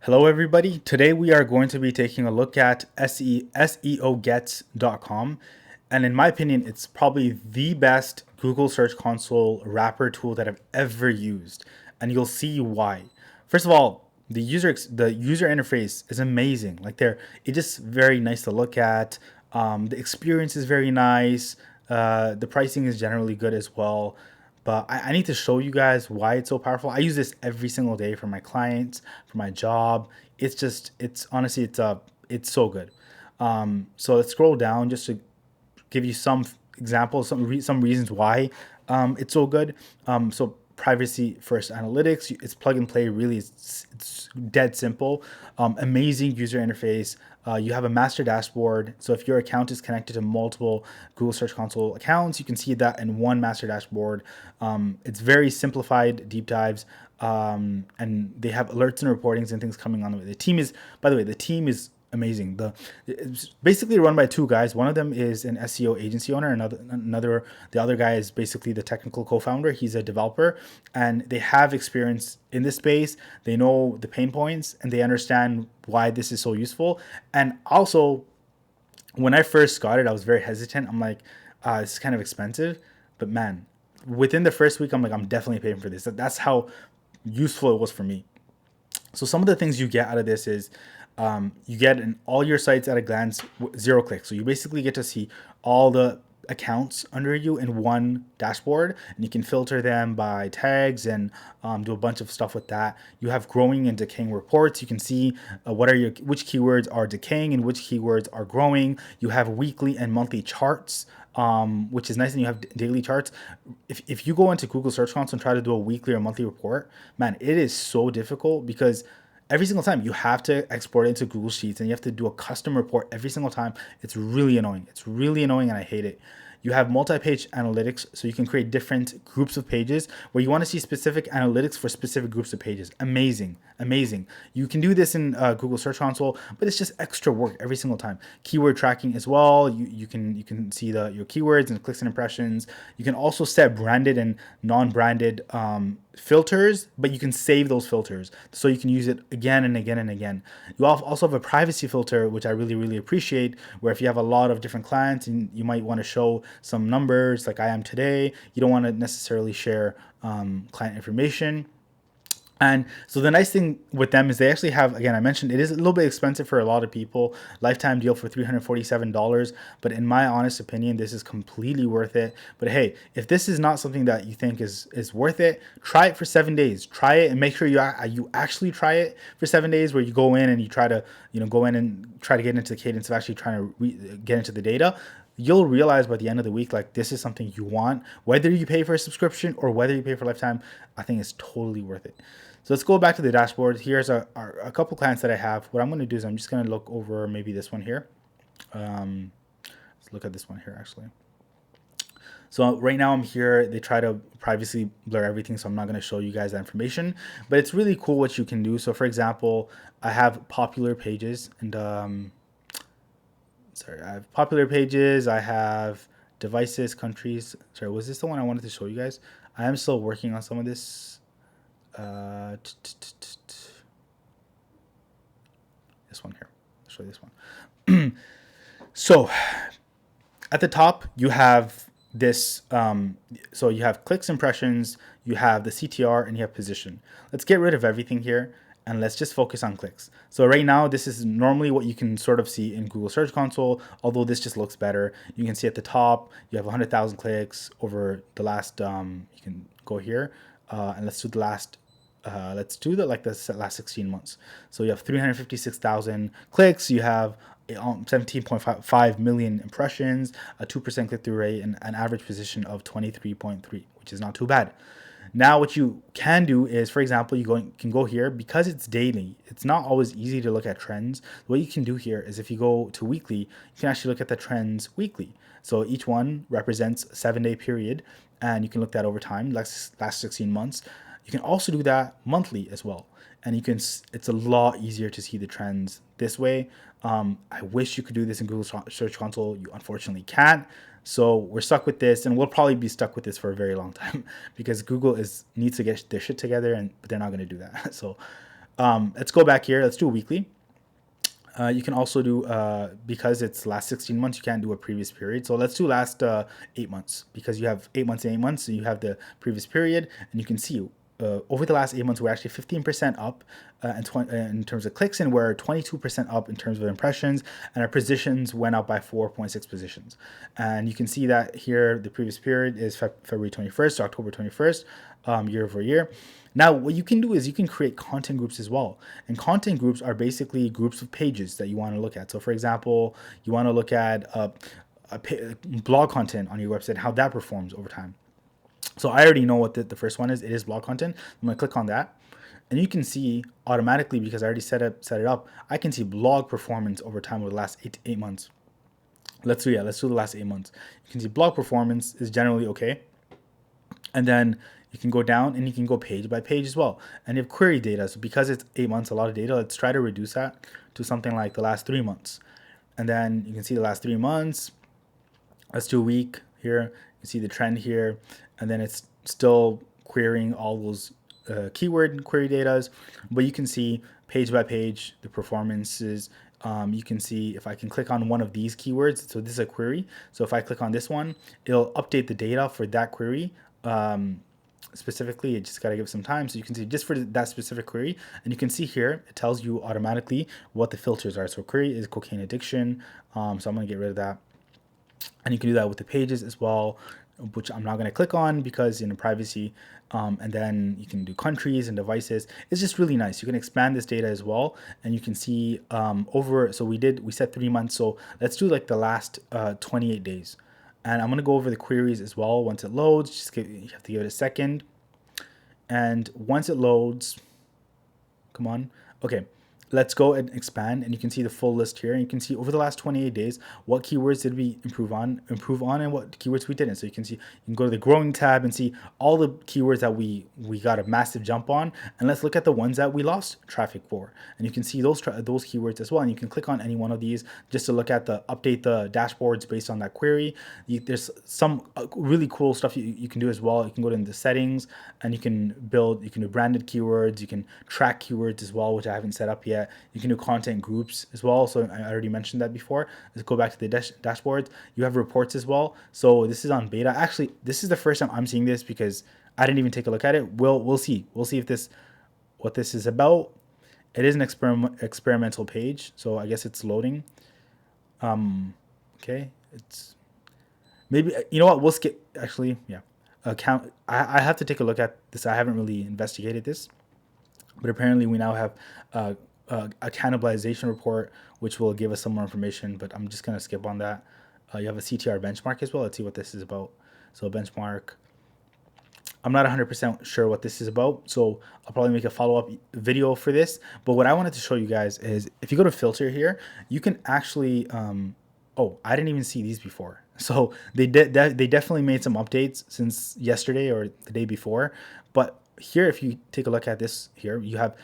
Hello, everybody. Today we are going to be taking a look at SEOgets.com. And in my opinion, it's probably the best Google Search Console wrapper tool that I've ever used. And you'll see why. First of all, the user interface is amazing. It's just very nice to look at. The experience is very nice. The pricing is generally good as well. But I need to show you guys why it's so powerful. I use this every single day for my clients, for my job. It's honestly, it's so good. So let's scroll down just to give you some examples, some reasons why it's so good. So privacy first analytics, it's plug and play. Really, it's dead simple. Amazing user interface. You have a master dashboard. So if your account is connected to multiple Google Search Console accounts, you can see that in one master dashboard. It's very simplified deep dives. And they have alerts and reportings and things coming on the way. By the way, the team is amazing. It's basically run by two guys. One of them is an SEO agency owner. The other guy is basically the technical co-founder. He's a developer, and they have experience in this space. They know the pain points, and they understand why this is so useful. And also, when I first got it, I was very hesitant. I'm like, this is kind of expensive, but man, within the first week, I'm like, I'm definitely paying for this. That's how useful it was for me. So some of the things you get out of this is you get all your sites at a glance, 0 clicks. So you basically get to see all the accounts under you in one dashboard, and you can filter them by tags and do a bunch of stuff with that. You have growing and decaying reports. You can see which keywords are decaying and which keywords are growing. You have weekly and monthly charts, which is nice, and you have daily charts. If you go into Google Search Console and try to do a weekly or monthly report, man, it is so difficult because every single time you have to export it into Google Sheets and you have to do a custom report every single time. It's really annoying. It's really annoying, and I hate it. You have multi-page analytics, so you can create different groups of pages where you want to see specific analytics for specific groups of pages. Amazing, amazing. You can do this in Google Search Console, but it's just extra work every single time. Keyword tracking as well. You can see your keywords and clicks and impressions. You can also set branded and non-branded filters, but you can save those filters so you can use it again and again and again. You also have a privacy filter, which I really, really appreciate, where if you have a lot of different clients and you might want to show some numbers like I am today, you don't want to necessarily share client information. And so the nice thing with them is they actually have, again, I mentioned it is a little bit expensive for a lot of people, lifetime deal for $347. But in my honest opinion, this is completely worth it. But hey, if this is not something that you think is worth it, try it for 7 days. Try it and make sure you actually try it for 7 days, where you go in and you try to go in and try to get into the cadence of actually trying to get into the data. You'll realize by the end of the week, like, this is something you want, whether you pay for a subscription or whether you pay for lifetime. I think it's totally worth it. So let's go back to the dashboard. Here's a couple clients that I have. What I'm going to do is I'm just going to look over maybe this one here. Let's look at this one here, actually. So right now I'm here. They try to privacy blur everything, so I'm not going to show you guys that information. But it's really cool what you can do. So for example, I have popular pages, and I have popular pages. I have devices, countries. Sorry, was this the one I wanted to show you guys? I am still working on some of this. This one here. I'll show you this one. So at the top, you have this. So you have clicks, impressions, you have the CTR, and you have position. Let's get rid of everything here, and let's just focus on clicks. So right now, this is normally what you can sort of see in Google Search Console, although this just looks better. You can see at the top, you have 100,000 clicks over the last, you can go here, and let's do the last the last 16 months. So you have 356,000 clicks. You have 17.5 million impressions, a 2% click-through rate, and an average position of 23.3, which is not too bad. Now, what you can do is, for example, can go here because it's daily. It's not always easy to look at trends. What you can do here is, if you go to weekly, you can actually look at the trends weekly. So each one represents a 7-day period, and you can look that over time, last 16 months. You can also do that monthly as well. And it's a lot easier to see the trends this way. I wish you could do this in Google Search Console. You unfortunately can't. So we're stuck with this, and we'll probably be stuck with this for a very long time because Google needs to get their shit together, but they're not going to do that. So Let's go back here. Let's do weekly. You can also do, because it's last 16 months, you can't do a previous period. So let's do last 8 months, because you have 8 months and 8 months. So you have the previous period, and you can see over the last 8 months, we're actually 15% up in terms of clicks, and we're 22% up in terms of impressions, and our positions went up by 4.6 positions. And you can see that here, the previous period is February 21st to October 21st, year over year. Now, what you can do is you can create content groups as well. And content groups are basically groups of pages that you want to look at. So, for example, you want to look at blog content on your website, how that performs over time. So I already know what the first one is. It is blog content. I'm going to click on that. And you can see automatically, because I already set it up, I can see blog performance over time over the last 8 months. Let's do the last 8 months. You can see blog performance is generally okay. And then you can go down and you can go page by page as well. And you have query data. So because it's 8 months, a lot of data, let's try to reduce that to something like the last 3 months. And then you can see the last 3 months. Let's do a week here. You can see the trend here. And then it's still querying all those keyword query data. But you can see page by page the performances. You can see if I can click on one of these keywords. So this is a query. So if I click on this one, it'll update the data for that query. Specifically, you just got to give it some time. So you can see just for that specific query, and you can see here, it tells you automatically what the filters are. So query is cocaine addiction. So I'm going to get rid of that. And you can do that with the pages as well, which I'm not going to click on because in privacy. And then you can do countries and devices. It's just really nice. You can expand this data as well, and you can see so we set 3 months. So let's do like the last 28 days. And I'm going to go over the queries as well once it loads. You have to give it a second. And once it loads, come on. Okay, let's go and expand, and you can see the full list here. And you can see over the last 28 days, what keywords did we improve on, and what keywords we didn't. So you can see, you can go to the growing tab and see all the keywords that we got a massive jump on. And let's look at the ones that we lost traffic for. And you can see those keywords as well. And you can click on any one of these just to look at update the dashboards based on that query. There's some really cool stuff you can do as well. You can go into the settings, and you can do branded keywords. You can track keywords as well, which I haven't set up yet. You can do content groups as well. So I already mentioned that before. Let's go back to the dashboard. You have reports as well. So this is on beta. Actually, this is the first time I'm seeing this because I didn't even take a look at it. We'll see. We'll see what this is about. It is an experimental page, so I guess it's loading. Okay, it's maybe, you know what? We'll skip. Actually, yeah. Account. I have to take a look at this. I haven't really investigated this, but apparently we now have a cannibalization report, which will give us some more information, but I'm just going to skip on that. You have a CTR benchmark as well. Let's see what this is about. So benchmark, I'm not 100% sure what this is about, so I'll probably make a follow-up video for this. But what I wanted to show you guys is if you go to filter here, you can actually, oh, I didn't even see these before. So they definitely made some updates since yesterday or the day before. But here, if you take a look at this here, you have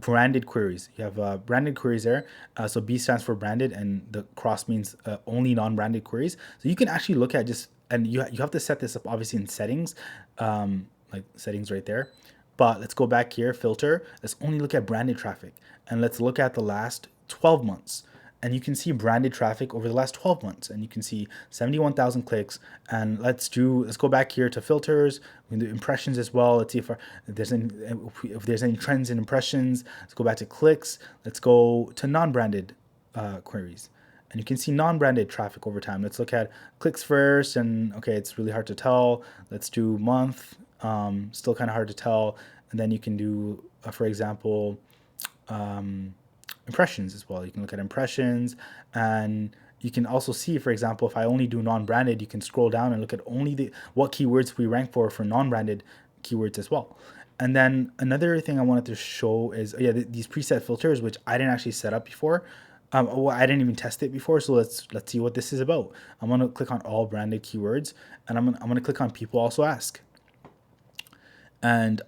branded queries. You have branded queries there. So B stands for branded, and the cross means only non-branded queries. So you can actually look at and you have to set this up obviously in settings, like settings right there. But let's go back here, filter. Let's only look at branded traffic, and let's look at the last 12 months. And you can see branded traffic over the last 12 months, and you can see 71,000 clicks. And let's go back here to filters. We can do impressions as well. Let's see if there's any trends in impressions. Let's go back to clicks. Let's go to non-branded queries, and you can see non-branded traffic over time. Let's look at clicks first, and okay, it's really hard to tell. Let's do month. Still kind of hard to tell. And then you can do, for example, impressions as well. You can look at impressions, and you can also see, for example, if I only do non-branded, you can scroll down and look at only what keywords we rank for non-branded keywords as well. And then another thing I wanted to show is, these preset filters, which I didn't actually set up before. I didn't even test it before, so let's see what this is about. I'm gonna click on all branded keywords, and I'm gonna click on people also ask. And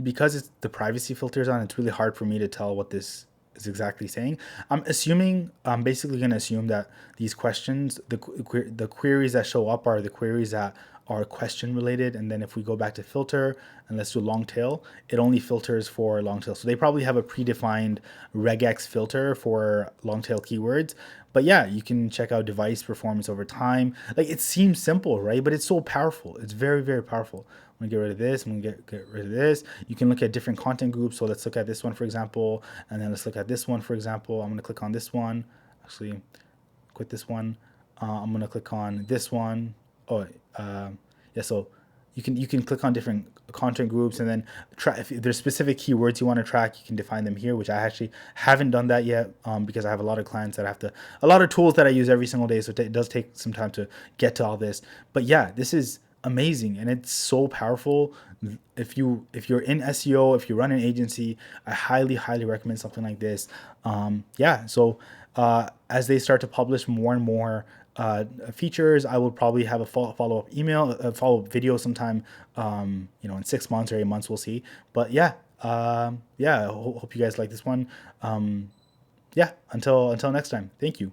because it's the privacy filters on, it's really hard for me to tell what this is exactly saying. I'm basically going to assume that these questions, the queries that show up are the queries that are question related. And then if we go back to filter and let's do long tail, it only filters for long tail. So they probably have a predefined regex filter for long tail keywords. But yeah, you can check out device performance over time. Like, it seems simple, right? But it's so powerful. It's very, very powerful. I'm gonna get rid of this. I'm gonna get rid of this. You can look at different content groups. So let's look at this one, for example, and then let's look at this one, for example. I'm gonna click on this one. Actually, quit this one. I'm gonna click on this one. Oh, yeah. So you can click on different content groups, and then try, if there's specific keywords you want to track, you can define them here, which I actually haven't done that yet, because I have a lot of clients that have to, a lot of tools that I use every single day, so it does take some time to get to all this. But yeah, this is amazing, and it's so powerful. If you're in SEO, if you run an agency, I highly recommend something like this. Yeah. So as they start to publish more and more features, I will probably have a follow up email, a follow up video sometime, in 6 months or 8 months. We'll see. But yeah, yeah. Hope you guys like this one. Yeah. Until next time. Thank you.